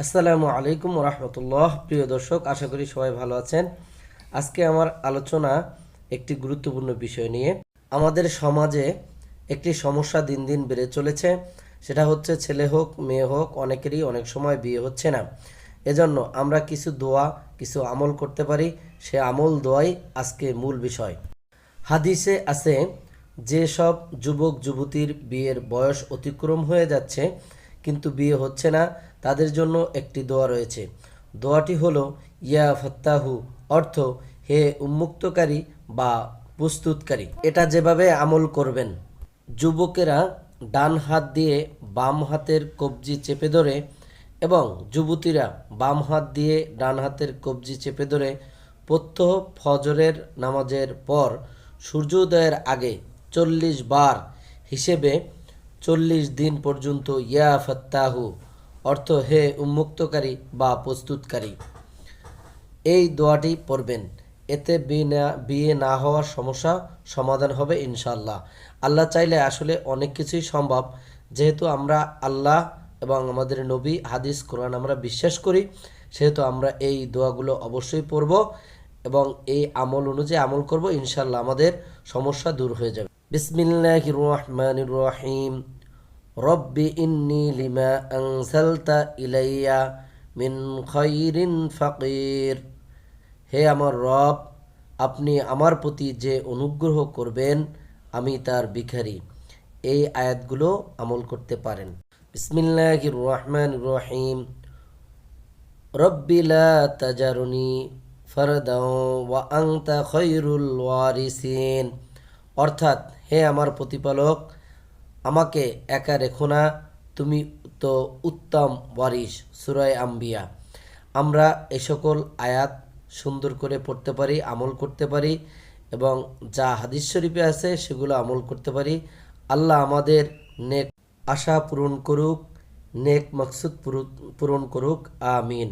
আসসালামু আলাইকুম রহমতুল্লাহ। প্রিয় দর্শক, আশা করি সবাই ভালো আছেন। আজকে আমার আলোচনা একটি গুরুত্বপূর্ণ বিষয় নিয়ে। আমাদের সমাজে একটি সমস্যা দিন দিন বেড়ে চলেছে, সেটা হচ্ছে ছেলে হোক মেয়ে হোক অনেকেরই অনেক সময় বিয়ে হচ্ছে না। এজন্য আমরা কিছু দোয়া কিছু আমল করতে পারি, সে আমল দোয়াই আজকে মূল বিষয়। হাদিসে আছে, যেসব যুবক যুবতীর বিয়ের বয়স অতিক্রম হয়ে যাচ্ছে কিন্তু বিয়ে হচ্ছে না, তাদের জন্য একটি দোয়া রয়েছে। দোয়াটি হলো ইয়া ফাত্তাহু, অর্থ হে উন্মুক্তকারী বা প্রস্তুতকারী। এটা যেভাবে আমল করবেন, যুবকেরা ডান হাত দিয়ে বাম হাতের কবজি চেপে ধরে এবং যুবতীরা বাম হাত দিয়ে ডান হাতের কবজি চেপে ধরে প্রত্যহ ফজরের নামাজের পর সূর্যোদয়ের আগে 40 বার হিসেবে 40 দিন পর্যন্ত ইয়া ফাত্তাহু, অর্থ হে উন্মুক্তকারী বা প্রস্তুতকারী, এই দোয়াটি পড়বেন। এতে বিয়ে না হওয়ার সমস্যা সমাধান হবে ইনশাল্লাহ। আল্লাহ চাইলে আসলে অনেক কিছুই সম্ভব। যেহেতু আমরা আল্লাহ এবং আমাদের নবী, হাদিস, কোরআন আমরা বিশ্বাস করি, সেহেতু আমরা এই দোয়াগুলো অবশ্যই পড়ব এবং এই আমল অনুযায়ী আমল করব। ইনশাল্লাহ আমাদের সমস্যা দূর হয়ে যাবে। বিসমিল্লাহির রহমানির রহিম। রব্বি ইন্নী লিমা আনজালতা ইলাইয়া মিন খায়রিন ফাকির। হে আমার রব, আপনি আমার প্রতি যে অনুগ্রহ করবেন আমি তার ভিখারি। এই আয়াতগুলো আমল করতে পারেন। বিসমিল্লাহির রহমানির রহিম। রব্বি লা তাজারুনি ফারদাও ওয়া আনতা খায়রুল ওয়ারিসিন, অর্থাৎ হে আমার প্রতিপালক, আমাকে একা রেখো না, তুমি তো উত্তম ওয়ারিস। সূরা আম্বিয়া। আমরা এই সকল আয়াত সুন্দর করে পড়তে পারি, আমল করতে পারি এবং যা হাদিস শরীফে আছে সেগুলো আমল করতে পারি। আল্লাহ আমাদের নেক আশা পূরণ করুক, নেক মাকসুদ পূরণ করুক। আমিন।